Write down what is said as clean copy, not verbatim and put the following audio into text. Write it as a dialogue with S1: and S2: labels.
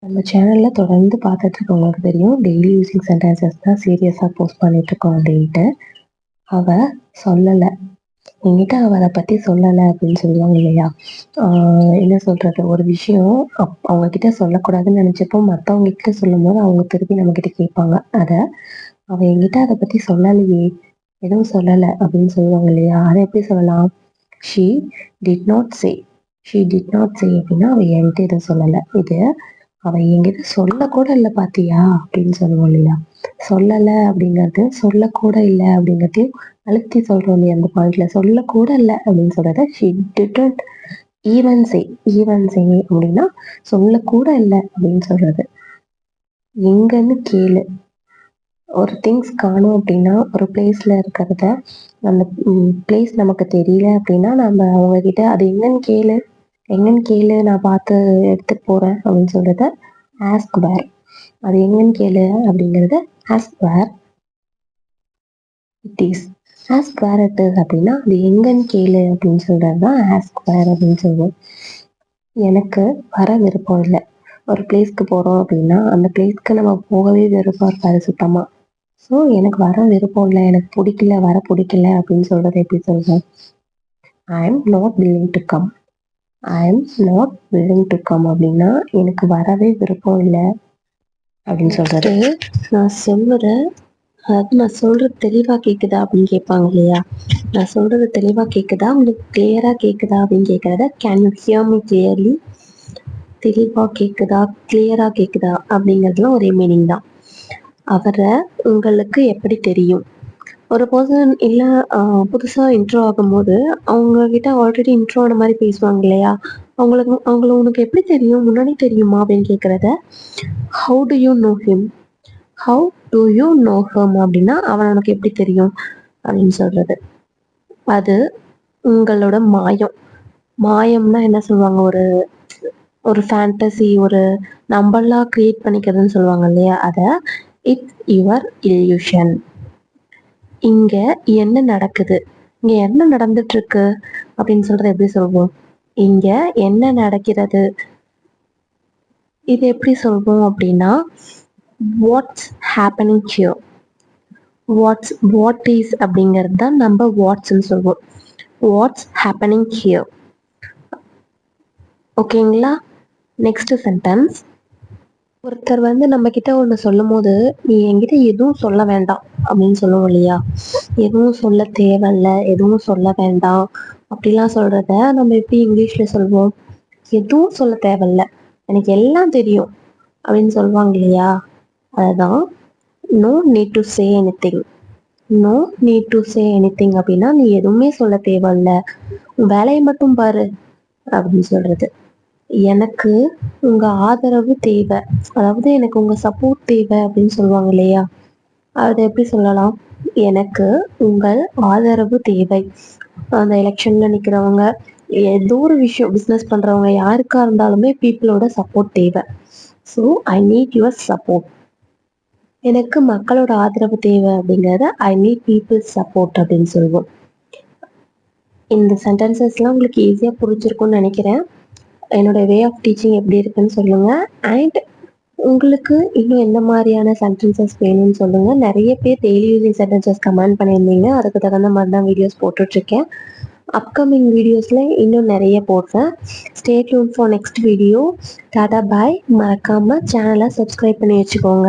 S1: நம்ம சேனல்ல தொடர்ந்து பார்த்துட்டு இருக்கவங்களுக்கு தெரியும். டெய்லி யூசிங் சென்டென்சஸ் தான் சீரியஸா போஸ்ட் பண்ணிட்டுருக்கோம் அப்படின்ட்டு. அவ சொல்லல. என்கிட்ட அவ அத பத்தி சொல்லல அப்படின்னு சொல்லுவாங்க இல்லையா? ஆ என்ன சொல்றது? ஒரு விஷயம் அவங்க கிட்ட சொல்லக்கூடாதுன்னு நெனச்சப்போ மத்தவங்க கிட்ட சொல்லும்போது, அவங்க திருப்பி நம்மகிட்ட கேட்பாங்க. அத அவ என்கிட்ட அத பத்தி சொல்லலையே! எதுவும் சொல்லல அப்படின்னு சொல்லுவாங்க இல்லையா? அத எப்படி சொல்லலாம்? She did not say. She did not சே அப்படின்னா, அவ என்கிட்ட எதுவும் சொல்லல. இது அவ என்கிட்ட சொல்லக்கூட இல்ல பாத்தியா? அப்படின்னு சொல்லுவோம் இல்லையா? சொல்லல அப்படிங்கிறது, சொல்லக்கூட இல்ல அப்படிங்கிறதையும் அழுத்தி சொல்றோம் இல்லையா அந்த பாயிண்ட்ல. சொல்லக்கூட இல்ல அப்படின்னு சொல்றத she didn't even say. Even சே அப்படின்னா, சொல்லக்கூட இல்ல அப்படின்னு சொல்றது. எங்கன்னு கேளு. ஒரு திங்ஸ் காணோம் அப்படின்னா, ஒரு பிளேஸ்ல இருக்கிறத அந்த பிளேஸ் நமக்கு தெரியல அப்படின்னா, நம்ம அவங்க கிட்ட "அது எங்கன்னு கேளு, எங்கன்னு கேளு நான் பார்த்து எடுத்துட்டு போறேன்" அப்படின்னு சொல்றத ஆஸ்க் வேர். அது எங்கன்னு கேளு அப்படிங்கிறத ask where it is. Ask where it is அப்படின்னா, அது எங்கன்னு கேளு அப்படின்னு சொல்றது தான் ஆஸ்க் வேர் அப்படின்னு சொல்லுவோம். எனக்கு வர விருப்பம் இல்ல. ஒரு பிளேஸ்க்கு போறோம் அப்படின்னா, அந்த பிளேஸ்க்கு நம்ம போகவே விருப்பம் இருக்காது சுத்தமா. ஸோ எனக்கு வர விருப்பம் இல்ல, எனக்கு புடிக்கல, வர புடிக்கல அப்படின்னு சொல்றத எப்படி சொல்வோம்? I am not willing to come. I am not willing to come அப்படின்னா, எனக்கு வரவே விருப்பம் இல்ல அப்படின்னு சொல்றது. நான் சொல்லுறேன். அதாவது நான் சொல்றது தெளிவா கேக்குதா அப்படின்னு கேட்பாங்க இல்லையா? நான் சொல்றது தெளிவா கேக்குதா? உங்களுக்கு கிளியரா கேக்குதா? அப்படின்னு கேட்கறத can you hear me clearly? தெளிவா கேக்குதா? கிளியரா கேக்குதா? அப்படிங்கிறதுலாம் ஒரே மீனிங் தான். அவர உங்களுக்கு எப்படி தெரியும்? ஒரு பர்சன் இல்ல புதுசா இன்ட்ரோ ஆகும்போது, அவங்க கிட்ட ஆல்ரெடி இன்ட்ரோ ஆன மாரி பேசுவாங்க இல்லையா? அவங்கள உனக்கு எப்படி தெரியும்? முன்னாடி தெரியுமா? அப்படின்னு கேட்கறத how do you know him? How do you know him? அப்படின்னா, அவன உனக்கு எப்படி தெரியும்? அப்படின்னு சொல்றது. அது உங்களோட மாயம். மாயம்னா என்ன சொல்லுவாங்க? ஒரு ஒரு ஃபேண்டஸி, ஒரு நம்பளா கிரியேட் பண்ணிக்கிறதுன்னு சொல்லுவாங்க இல்லையா? அத இட்ஸ் யுவர் இல்யூஷன். இங்க என்ன நடக்குது? இங்க என்ன நடந்துட்டுருக்கு? அப்படின்னு சொல்றத எப்படி சொல்வோம்? இங்க என்ன நடக்கிறது? இது எப்படி சொல்வோம் அப்படின்னா, what's happening here. What is அப்படிங்கிறது தான் நம்ம வாட்ஸ்ன்னு சொல்வோம். What's happening here. ஓகேங்களா? Next sentence. ஒருத்தர் வந்து நம்ம கிட்ட ஒண்ணு சொல்லும்போது, "நீ என்கிட்ட எதுவும் சொல்ல வேண்டாம்" அப்படின்னு சொல்லுவோம் இல்லையா? எதுவும் சொல்ல தேவையில்ல, எதுவும் சொல்ல வேண்டாம் அப்படிலாம் சொல்றத நம்ம எப்படி இங்கிலீஷ்ல சொல்வோம்? எதுவும் சொல்ல தேவையில்ல, எனக்கு எல்லாம் தெரியும் அப்படின்னு சொல்லுவாங்க இல்லையா? அதுதான் no need to say anything. No need to say anything அப்படின்னா, நீ எதுவுமே சொல்ல தேவையில்ல, உன் வேலையை மட்டும் பாரு அப்படின்னு சொல்றது. எனக்கு உங்க ஆதரவு தேவை, அதாவது எனக்கு உங்க சப்போர்ட் தேவை அப்படின்னு சொல்லுவாங்க இல்லையா? அதை எப்படி சொல்லலாம்? எனக்கு உங்கள் ஆதரவு தேவை. அந்த எலெக்ஷன்ல நிக்கிறவங்க, ஏதோ ஒரு விஷயம் பிஸ்னஸ் பண்றவங்க யாருக்கா இருந்தாலுமே பீப்புளோட சப்போர்ட் தேவை. So I need your support. எனக்கு மக்களோட ஆதரவு தேவை அப்படிங்கிறத ஐ நீட் பீப்புள்ஸ் சப்போர்ட் அப்படின்னு சொல்லுவோம். இந்த சென்டென்சஸ்லாம் உங்களுக்கு ஈஸியாக புரிஞ்சிருக்கும்னு நினைக்கிறேன். என்னோட வே ஆஃப் டீச்சிங் எப்படி இருக்குன்னு சொல்லுங்க. அண்ட் உங்களுக்கு இன்னும் எந்த மாதிரியான சென்டென்சஸ் வேணும்னு சொல்லுங்க. நிறைய பேர் டெய்லி யூசிங் சென்டென்சஸ் கமெண்ட் பண்ணியிருந்தீங்க. அதுக்கு தகுந்த மாதிரி தான் வீடியோஸ் போட்டுட்ருக்கேன். அப்கமிங் வீடியோஸில் இன்னும் நிறைய போடுறேன். Stay tuned for next video. Tata bye. மறக்காமல் சேனலை சப்ஸ்கிரைப் பண்ணி வச்சுக்கோங்க.